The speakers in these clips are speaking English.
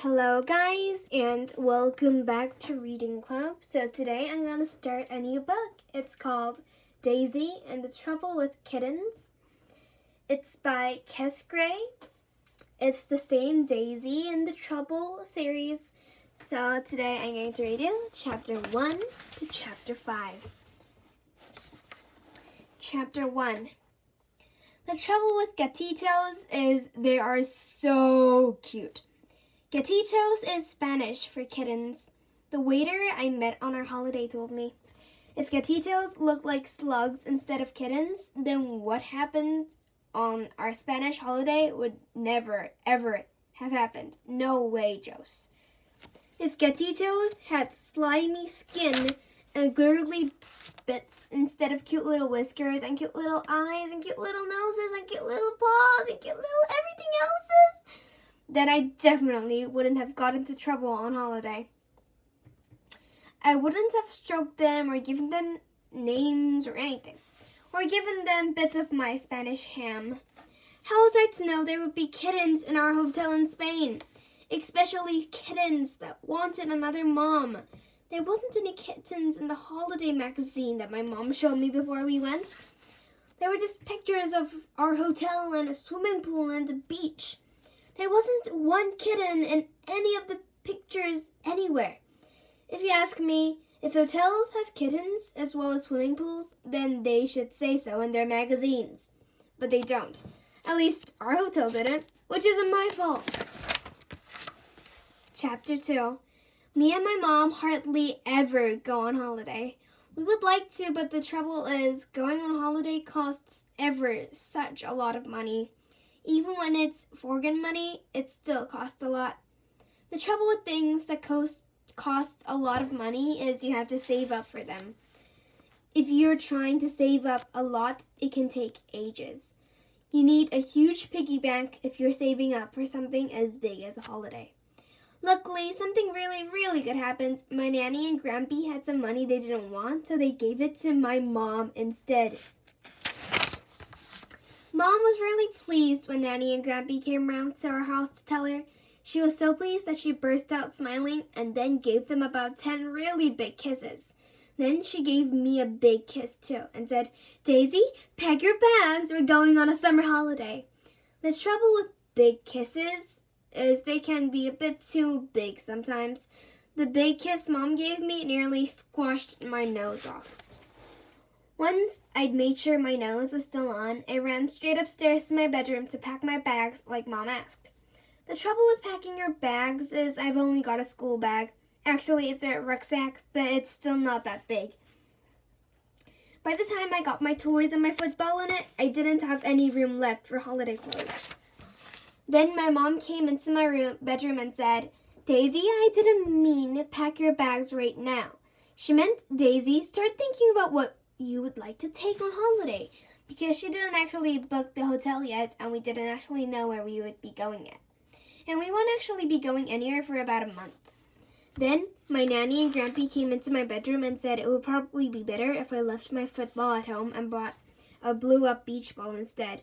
Hello guys, and welcome back to Reading Club. So today I'm going to start a new book. It's called Daisy and the Trouble with Kittens. It's by Kes Gray. It's the same Daisy and the Trouble series. So today I'm going to read you chapter 1 to chapter 5. Chapter 1. The trouble with gatitos is they are so cute. Gatitos is Spanish for kittens. The waiter I met on our holiday told me, if gatitos look like slugs instead of kittens, then what happened on our Spanish holiday would never, ever have happened. No way, Jose. If gatitos had slimy skin and gurgly bits instead of cute little whiskers and cute little eyes and cute little noses and cute little paws and cute little everything else's, then I definitely wouldn't have got into trouble on holiday. I wouldn't have stroked them or given them names or anything, or given them bits of my Spanish ham. How was I to know there would be kittens in our hotel in Spain? Especially kittens that wanted another mom. There wasn't any kittens in the holiday magazine that my mom showed me before we went. There were just pictures of our hotel and a swimming pool and a beach. There wasn't one kitten in any of the pictures anywhere. If you ask me, if hotels have kittens as well as swimming pools, then they should say so in their magazines. But they don't. At least our hotel didn't, which isn't my fault. Chapter 2. Me and my mom hardly ever go on holiday. We would like to, but the trouble is, going on holiday costs ever such a lot of money. Even when it's foreign money, it still costs a lot. The trouble with things that cost a lot of money is you have to save up for them. If you're trying to save up a lot, it can take ages. You need a huge piggy bank if you're saving up for something as big as a holiday. Luckily, something really, really good happened. My nanny and Grampy had some money they didn't want, so they gave it to my mom instead. Mom was really pleased when Nanny and Grampy came round to our house to tell her. She was so pleased that she burst out smiling and then gave them about 10 really big kisses. Then she gave me a big kiss too and said, "Daisy, pack your bags, we're going on a summer holiday." The trouble with big kisses is they can be a bit too big sometimes. The big kiss Mom gave me nearly squashed my nose off. Once I'd made sure my nose was still on, I ran straight upstairs to my bedroom to pack my bags like Mom asked. The trouble with packing your bags is I've only got a school bag. Actually, it's a rucksack, but it's still not that big. By the time I got my toys and my football in it, I didn't have any room left for holiday clothes. Then my mom came into my bedroom and said, "Daisy, I didn't mean pack your bags right now. She meant, Daisy, start thinking about what you would like to take on holiday," because she didn't actually book the hotel yet and we didn't actually know where we would be going yet. And we won't actually be going anywhere for about a month. Then my nanny and Grampy came into my bedroom and said it would probably be better if I left my football at home and brought a blew-up beach ball instead.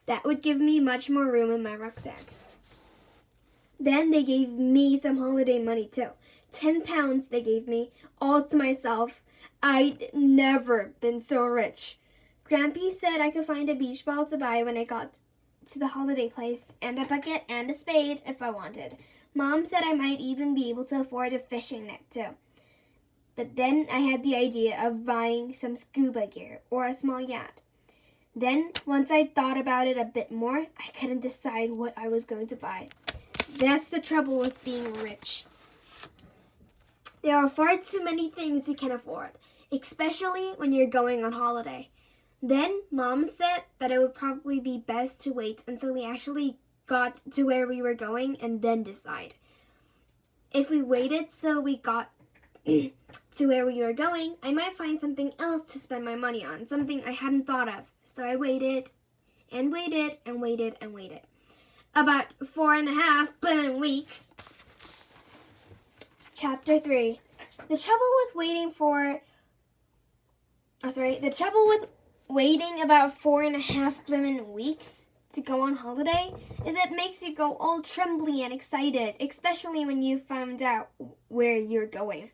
That would give me much more room in my rucksack. Then they gave me some holiday money too. 10 pounds they gave me, all to myself. I'd never been so rich. Grampy said I could find a beach ball to buy when I got to the holiday place, and a bucket and a spade if I wanted. Mom said I might even be able to afford a fishing net too. But then I had the idea of buying some scuba gear or a small yacht. Then, once I thought about it a bit more, I couldn't decide what I was going to buy. That's the trouble with being rich. There are far too many things you can afford, especially when you're going on holiday. Then Mom said that it would probably be best to wait until we actually got to where we were going and then decide. If we waited till we got to where we were going, I might find something else to spend my money on, something I hadn't thought of. So I waited and waited and waited and waited. About 4.5 blimmin' weeks. Chapter 3. The trouble with waiting about 4.5 blimmin' weeks to go on holiday is it makes you go all trembly and excited, especially when you found out where you're going.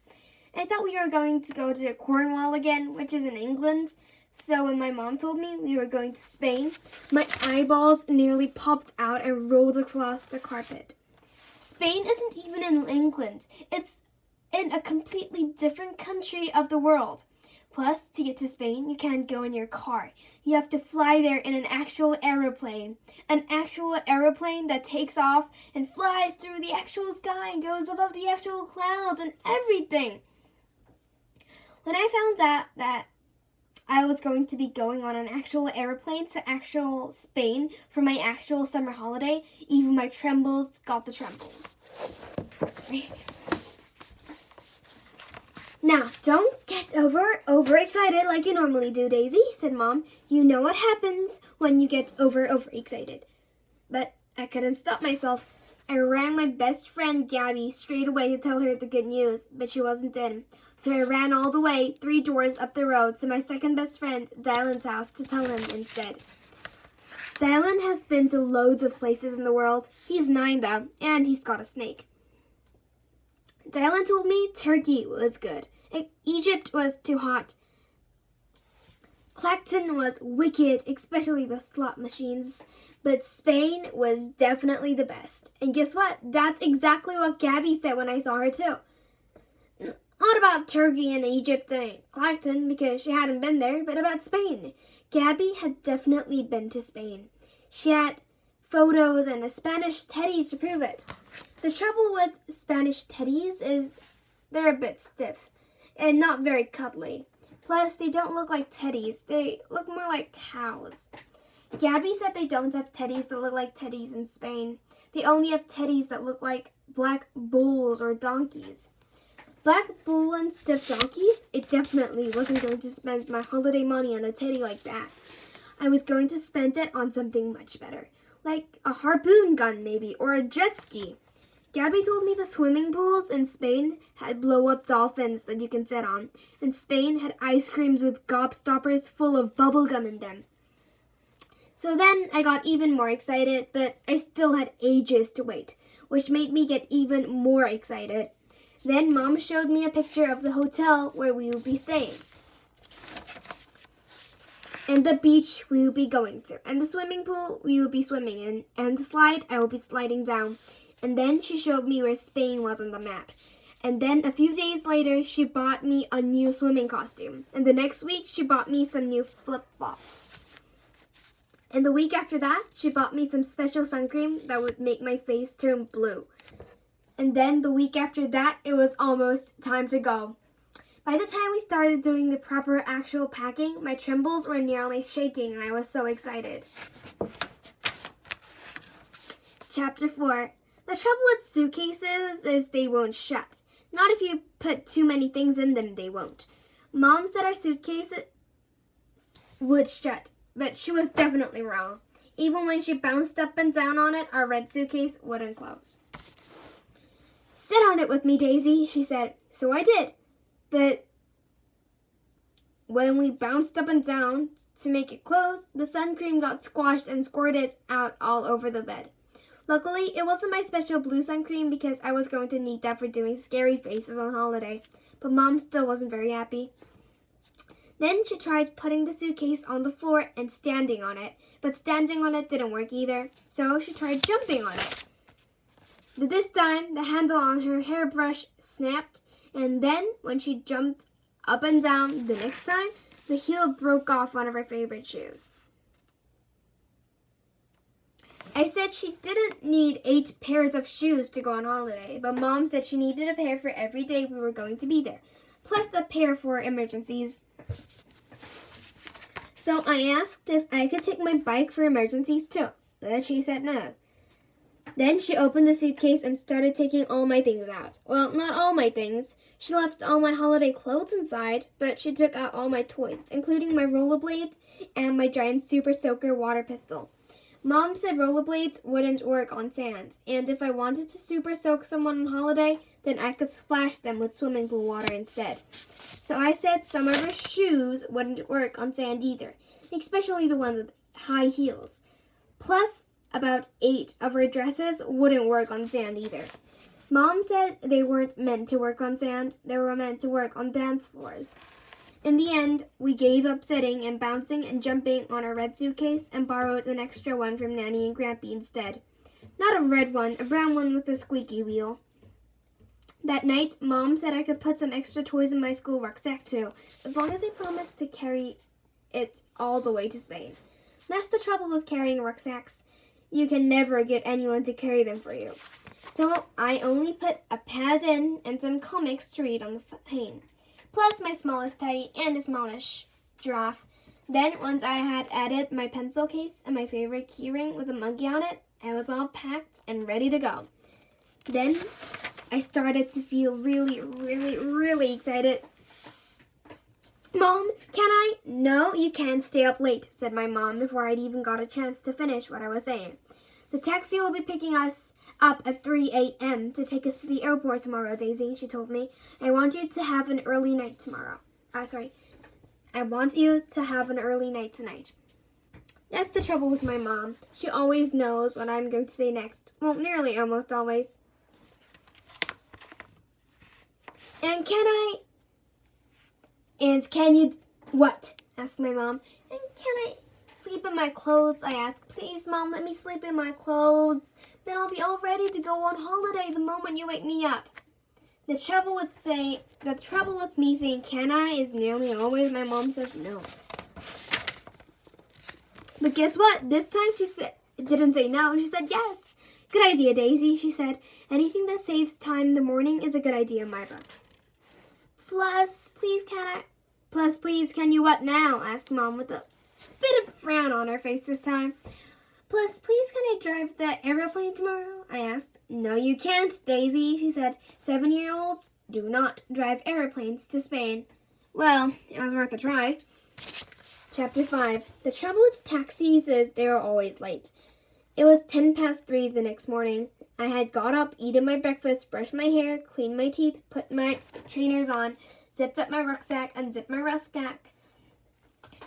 I thought we were going to go to Cornwall again, which is in England. So when my mom told me we were going to Spain, my eyeballs nearly popped out and rolled across the carpet. Spain isn't even in England. It's in a completely different country of the world. Plus, to get to Spain, you can't go in your car. You have to fly there in an actual aeroplane. An actual aeroplane that takes off and flies through the actual sky and goes above the actual clouds and everything. When I found out that I was going to be going on an actual airplane to actual Spain for my actual summer holiday, even my trembles got the trembles. Sorry. Now, don't get overexcited like you normally do, Daisy, said Mom. You know what happens when you get overexcited. But I couldn't stop myself. I rang my best friend, Gabby, straight away to tell her the good news, but she wasn't in. So I ran all the way, 3 doors up the road, to my second best friend, Dylan's house, to tell him instead. Dylan has been to loads of places in the world. He's 9, though, and he's got a snake. Dylan told me Turkey was good. Egypt was too hot. Clacton was wicked, especially the slot machines. But Spain was definitely the best. And guess what? That's exactly what Gabby said when I saw her too. Not about Turkey and Egypt and Clacton because she hadn't been there, but about Spain. Gabby had definitely been to Spain. She had photos and a Spanish teddy to prove it. The trouble with Spanish teddies is they're a bit stiff and not very cuddly. Plus, they don't look like teddies. They look more like cows. Gabby said they don't have teddies that look like teddies in Spain. They only have teddies that look like black bulls or donkeys. Black bull and stiff donkeys? It definitely wasn't going to spend my holiday money on a teddy like that. I was going to spend it on something much better, like a harpoon gun maybe, or a jet ski. Gabby told me the swimming pools in Spain had blow-up dolphins that you can sit on, and Spain had ice creams with gobstoppers full of bubble gum in them. So then I got even more excited, but I still had ages to wait, which made me get even more excited. Then Mom showed me a picture of the hotel where we would be staying, and the beach we would be going to, and the swimming pool we would be swimming in, and the slide I would be sliding down. And then she showed me where Spain was on the map. And then a few days later, she bought me a new swimming costume. And the next week, she bought me some new flip-flops. And the week after that, she bought me some special sun cream that would make my face turn blue. And then the week after that, it was almost time to go. By the time we started doing the proper actual packing, my trembles were nearly shaking and I was so excited. Chapter 4. The trouble with suitcases is they won't shut. Not if you put too many things in them, they won't. Mom said our suitcases would shut, but she was definitely wrong. Even when she bounced up and down on it, our red suitcase wouldn't close. Sit on it with me, Daisy, she said. So I did. But when we bounced up and down to make it close, the sun cream got squashed and squirted out all over the bed. Luckily, it wasn't my special blue sun cream because I was going to need that for doing scary faces on holiday, but Mom still wasn't very happy. Then she tried putting the suitcase on the floor and standing on it, but standing on it didn't work either, so she tried jumping on it. But this time, the handle on her hairbrush snapped, and then when she jumped up and down the next time, the heel broke off one of her favorite shoes. I said she didn't need 8 pairs of shoes to go on holiday, but Mom said she needed a pair for every day we were going to be there, plus a pair for emergencies. So I asked if I could take my bike for emergencies too, but she said no. Then she opened the suitcase and started taking all my things out. Well, not all my things. She left all my holiday clothes inside, but she took out all my toys, including my rollerblades and my giant super soaker water pistol. Mom said rollerblades wouldn't work on sand, and if I wanted to super soak someone on holiday, then I could splash them with swimming pool water instead. So I said some of her shoes wouldn't work on sand either, especially the ones with high heels. Plus, about 8 of her dresses wouldn't work on sand either. Mom said they weren't meant to work on sand, they were meant to work on dance floors. In the end, we gave up sitting and bouncing and jumping on our red suitcase and borrowed an extra one from Nanny and Grampy instead. Not a red one, a brown one with a squeaky wheel. That night, Mom said I could put some extra toys in my school rucksack too, as long as I promised to carry it all the way to Spain. That's the trouble with carrying rucksacks. You can never get anyone to carry them for you. So I only put a pad in and some comics to read on the plane, plus my smallest teddy and a smallish giraffe. Then, once I had added my pencil case and my favorite keyring with a monkey on it, I was all packed and ready to go. Then I started to feel really excited. Mom, can I? No, you can't stay up late, said my mom before I'd even got a chance to finish what I was saying. The taxi will be picking us up at 3 a.m. to take us to the airport tomorrow, Daisy, she told me. I want you to have an early night tomorrow. I want you to have an early night tonight. That's the trouble with my mom. She always knows what I'm going to say next. Well, nearly almost always. And can you, what? Asked my mom. And can I sleep in my clothes? I asked. Please, Mom, let me sleep in my clothes. Then I'll be all ready to go on holiday the moment you wake me up. The trouble with me saying can I is nearly always my mom says no. But guess what? This time she didn't say no. She said yes. Good idea, Daisy, she said. Anything that saves time in the morning is a good idea in my book. Plus, please, can you what now? Asked Mom with a bit of frown on her face this time. Plus, please, can I drive the aeroplane tomorrow? I asked. No, you can't, Daisy, she said. 7-year-olds do not drive airplanes to Spain. Well, it was worth a try. Chapter 5. The trouble with taxis is they are always late. It was 3:10 the next morning. I had got up, eaten my breakfast, brushed my hair, cleaned my teeth, put my trainers on, zipped up my rucksack, unzipped my rucksack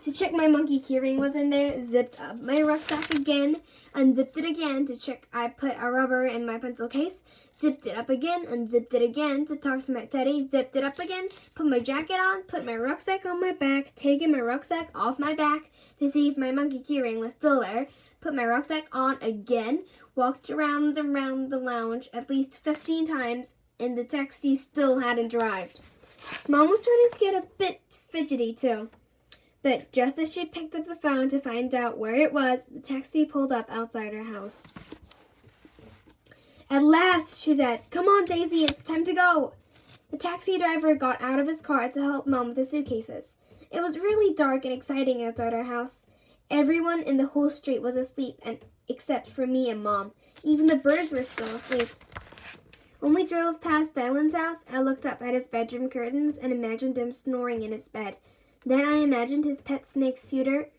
to check my monkey keyring was in there, zipped up my rucksack again, unzipped it again to check I put a rubber in my pencil case, zipped it up again, unzipped it again to talk to my teddy, zipped it up again, put my jacket on, put my rucksack on my back, taken my rucksack off my back to see if my monkey keyring was still there, put my rucksack on again, walked around and around the lounge at least 15 times, and the taxi still hadn't arrived. Mom was starting to get a bit fidgety too. But just as she picked up the phone to find out where it was, the taxi pulled up outside her house. At last, she said, Come on, Daisy, it's time to go. The taxi driver got out of his car to help Mom with the suitcases. It was really dark and exciting outside our house. Everyone in the whole street was asleep, except for me and Mom. Even the birds were still asleep. When we drove past Dylan's house, I looked up at his bedroom curtains and imagined him snoring in his bed. Then I imagined his pet snake Suitor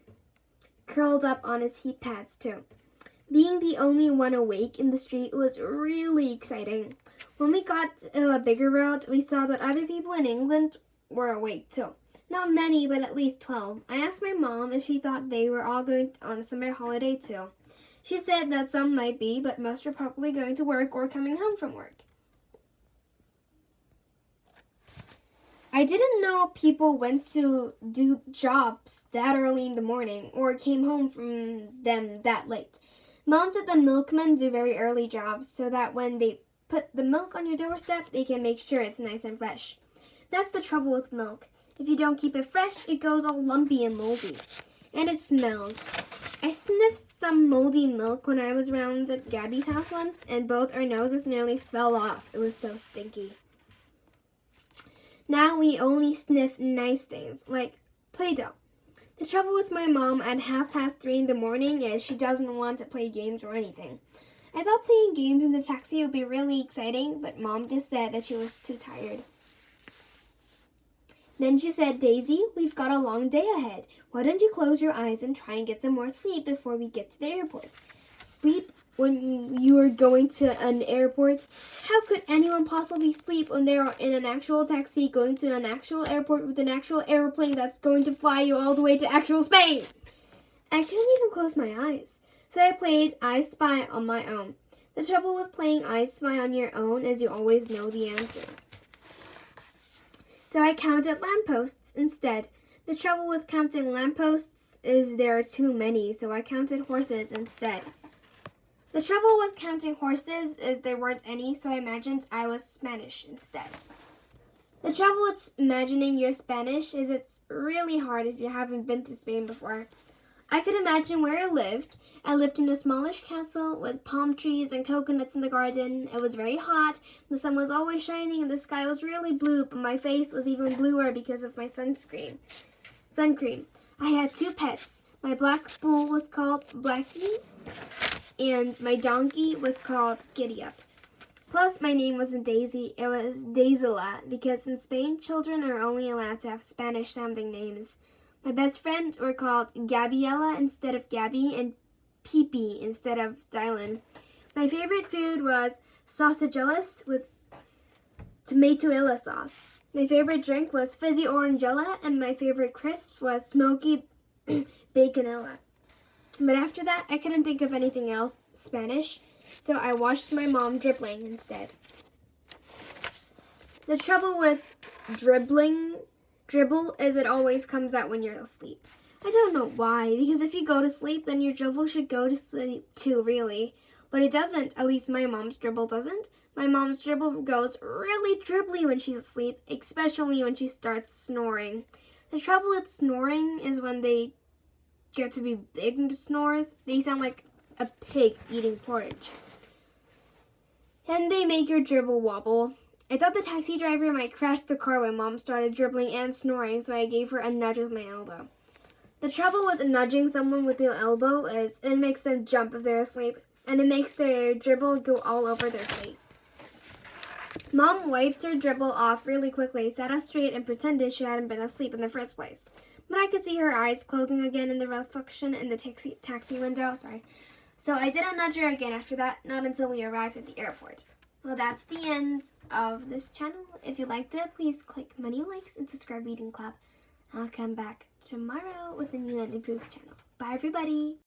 curled up on his heat pads too. Being the only one awake in the street was really exciting. When we got to a bigger road, we saw that other people in England were awake too. Not many, but at least 12. I asked my mom if she thought they were all going on a summer holiday too. She said that some might be, but most were probably going to work or coming home from work. I didn't know people went to do jobs that early in the morning or came home from them that late. Mom said the milkmen do very early jobs so that when they put the milk on your doorstep, they can make sure it's nice and fresh. That's the trouble with milk. If you don't keep it fresh, it goes all lumpy and moldy. And it smells. I sniffed some moldy milk when I was round at Gabby's house once, and both our noses nearly fell off. It was so stinky. Now we only sniff nice things, like Play-Doh. The trouble with my mom at 3:30 in the morning is she doesn't want to play games or anything. I thought playing games in the taxi would be really exciting, but Mom just said that she was too tired. Then she said, Daisy, we've got a long day ahead. Why don't you close your eyes and try and get some more sleep before we get to the airport? Sleep when you are going to an airport? How could anyone possibly sleep when they are in an actual taxi going to an actual airport with an actual airplane that's going to fly you all the way to actual Spain? I couldn't even close my eyes. So I played I Spy on my own. The trouble with playing I Spy on your own is you always know the answers. So I counted lampposts instead. The trouble with counting lampposts is there are too many, so I counted horses instead. The trouble with counting horses is there weren't any, so I imagined I was Spanish instead. The trouble with imagining you're Spanish is it's really hard if you haven't been to Spain before. I could imagine where I lived. I lived in a smallish castle with palm trees and coconuts in the garden. It was very hot. The sun was always shining and the sky was really blue, but my face was even bluer because of my sunscreen. I had 2 pets. My black bull was called Blackie, and my donkey was called Giddy Up. Plus, my name wasn't Daisy, it was Daisela, because in Spain, children are only allowed to have Spanish-sounding names. My best friends were called Gabriella instead of Gabby, and Peepee instead of Dylan. My favorite food was sausagellas with tomatoilla sauce. My favorite drink was fizzy orangella, and my favorite crisp was smoky baconella. But after that, I couldn't think of anything else Spanish, so I watched my mom dribbling instead. The trouble with dribble is it always comes out when you're asleep. I don't know why, because if you go to sleep, then your dribble should go to sleep too, really. But it doesn't, at least my mom's dribble doesn't. My mom's dribble goes really dribbly when she's asleep, especially when she starts snoring. The trouble with snoring is when they get to be big snores, they sound like a pig eating porridge. And they make your dribble wobble. I thought the taxi driver might crash the car when Mom started dribbling and snoring, so I gave her a nudge with my elbow. The trouble with nudging someone with your elbow is it makes them jump if they're asleep, and it makes their dribble go all over their face. Mom wiped her dribble off really quickly, sat up straight, and pretended she hadn't been asleep in the first place. But I could see her eyes closing again in the reflection in the taxi window. So I didn't nudge her again after that, not until we arrived at the airport. Well, that's the end of this channel. If you liked it, please click many likes and subscribe Reading Club. I'll come back tomorrow with a new and improved channel. Bye, everybody!